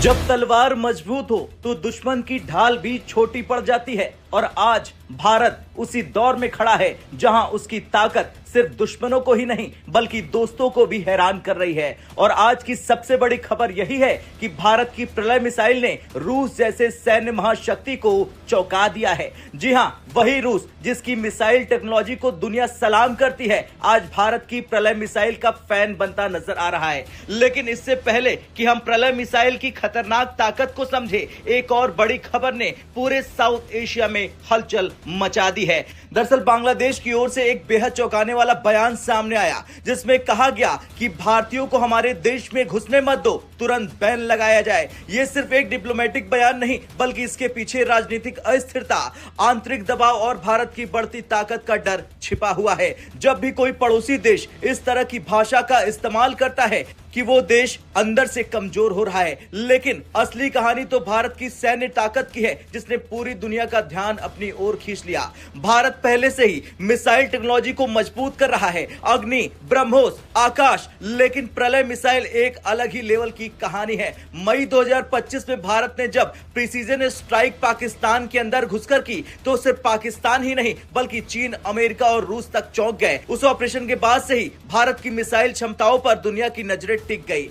जब तलवार मजबूत हो तो दुश्मन की ढाल भी छोटी पड़ जाती है और आज भारत उसी दौर में खड़ा है जहां उसकी ताकत सिर्फ दुश्मनों को ही नहीं बल्कि दोस्तों को भी हैरान कर रही है। और आज की सबसे बड़ी खबर यही है कि भारत की प्रलय मिसाइल ने रूस जैसे सैन्य महाशक्ति को चौंका दिया है। जी हां, वही रूस जिसकी मिसाइल टेक्नोलॉजी को दुनिया सलाम करती है, आज भारत की प्रलय मिसाइल का फैन बनता नजर आ रहा है। लेकिन इससे पहले कि हम प्रलय मिसाइल की खतरनाक ताकत को समझे, एक और बड़ी खबर ने पूरे साउथ एशिया में हलचल मचा दी है। दरअसल बांग्लादेश की ओर से एक बेहद चौंकाने वाला बयान सामने आया जिसमें कहा गया कि भारतीयों को हमारे देश में घुसने मत दो, तुरंत बैन लगाया जाए। यह सिर्फ एक डिप्लोमेटिक बयान नहीं बल्कि इसके पीछे राजनीतिक अस्थिरता, आंतरिक दबाव और भारत की बढ़ती ताकत का डर छिपा हुआ है। जब भी कोई पड़ोसी देश इस तरह की भाषा का इस्तेमाल करता है कि वो देश अंदर से कमजोर हो रहा है, लेकिन असली कहानी तो भारत की सैन्य ताकत की है जिसने पूरी दुनिया का ध्यान अपनी ओर खींच लिया। भारत पहले से ही मिसाइल टेक्नोलॉजी को मजबूत कर रहा है, अग्नि, ब्रह्मोस, आकाश, लेकिन प्रलय मिसाइल एक अलग ही लेवल की कहानी है। मई 2025 में भारत ने जब प्रिसीजन स्ट्राइक पाकिस्तान के अंदर घुसकर की तो सिर्फ पाकिस्तान ही नहीं बल्कि चीन, अमेरिका और रूस तक चौंक गए। उस ऑपरेशन के बाद से ही भारत की मिसाइल क्षमताओं पर दुनिया की नजरें टिक गई।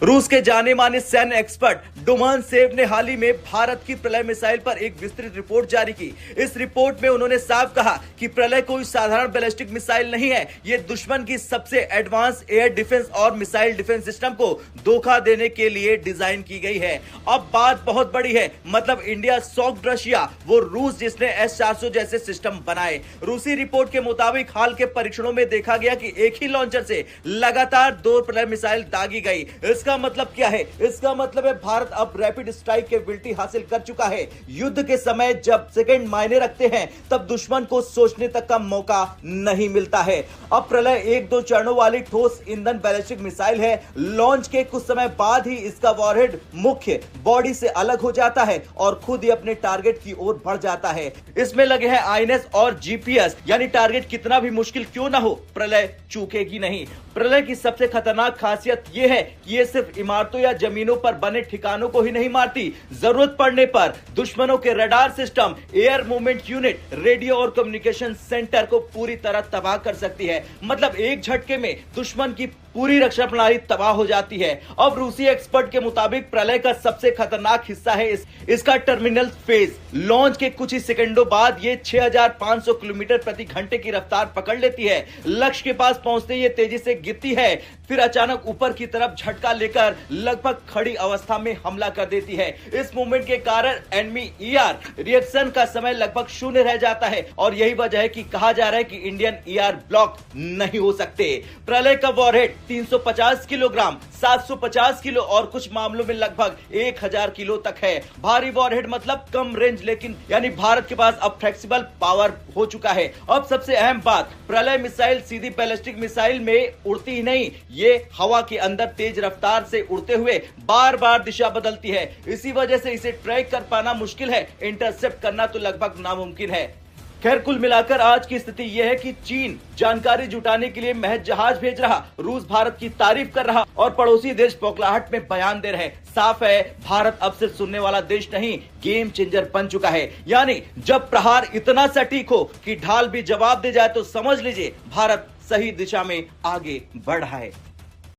रूस के जाने माने सैन्य एक्सपर्ट डोमानसेव ने हाल ही में भारत की प्रलय मिसाइल पर एक विस्तृत रिपोर्ट जारी की। इस रिपोर्ट में उन्होंने साफ कहा कि प्रलय कोई साधारण बैलिस्टिक मिसाइल नहीं है, यह दुश्मन की सबसे एडवांस एयर डिफेंस और मिसाइल डिफेंस सिस्टम को धोखा देने के लिए डिजाइन की गई है। अब बात बहुत बड़ी है, मतलब इंडिया सॉफ्ट रशिया, वो रूस जिसने S-400 जैसे सिस्टम बनाए। रूसी रिपोर्ट के मुताबिक हाल के परीक्षणों में देखा गया कि एक ही लॉन्चर से लगातार 2 प्रलय मिसाइल दागी गई। इसका मतलब क्या है? इसका मतलब है भारत अब रैपिड स्ट्राइक कैपेबिलिटी हासिल कर चुका है। युद्ध के समय जब सेकंड मायने रखते हैं तब दुश्मन को सोचने तक का मौका नहीं मिलता है। अब प्रलय 1-2 चरणों वाली ठोस ईंधन बैलिस्टिक मिसाइल है। लॉन्च के कुछ समय बाद ही इसका वॉरहेड मुख्य बॉडी से अलग हो जाता है और खुद ही अपने टारगेट की ओर बढ़ जाता है। इसमें लगे हैं INS और GPS, यानी टारगेट कितना भी मुश्किल क्यों ना हो, प्रलय चूकेगी नहीं। प्रलय की सबसे खतरनाक खासियत यह है कि यह सिर्फ इमारतों या जमीनों पर बने ठिकानों को ही नहीं मारती, जरूरत पड़ने पर दुश्मनों के radar system, air movement unit, radio और कम्युनिकेशन सेंटर को पूरी तरह तबाह कर सकती है। मतलब एक झटके में दुश्मन की पूरी रक्षा प्रणाली तबाह हो जाती है। अब रूसी एक्सपर्ट के मुताबिक प्रलय का सबसे खतरनाक हिस्सा है इसका टर्मिनल फेज। लॉन्च के कुछ ही सेकंडों बाद ये 6500 किलोमीटर प्रति घंटे की रफ्तार पकड़ लेती है। लक्ष्य के पास पहुंचते ये तेजी से गिरती है, फिर अचानक ऊपर की तरफ झटका लेकर लगभग खड़ी अवस्था में हमला कर देती है। इस मूवमेंट के कारण एनिमी ER रिएक्शन का समय लगभग 0 रह जाता है और यही वजह है कि कहा जा रहा है कि इंडियन ER ब्लॉक नहीं हो सकते। प्रलय का वॉरहेड 350 किलोग्राम, 750 किलो और कुछ मामलों में लगभग 1000 किलो तक है। भारी वॉरहेड मतलब कम रेंज, लेकिन यानी भारत के पास अब फ्लेक्सिबल पावर हो चुका है। अब सबसे अहम बात, प्रलय मिसाइल सीधी बैलिस्टिक मिसाइल में उड़ती ही नहीं, ये हवा के अंदर तेज रफ्तार से उड़ते हुए बार बार दिशा बदलती है। इसी वजह से इसे ट्रैक कर पाना मुश्किल है, इंटरसेप्ट करना तो लगभग नामुमकिन है। खैर, कुल मिलाकर आज की स्थिति यह है कि चीन जानकारी जुटाने के लिए महज जहाज भेज रहा, रूस भारत की तारीफ कर रहा और पड़ोसी देश बौखलाहट में बयान दे रहे। साफ है, भारत अब सिर्फ सुनने वाला देश नहीं, गेम चेंजर बन चुका है। यानी जब प्रहार इतना सटीक हो कि ढाल भी जवाब दे जाए तो समझ लीजिए भारत सही दिशा में आगे बढ़ रहा है।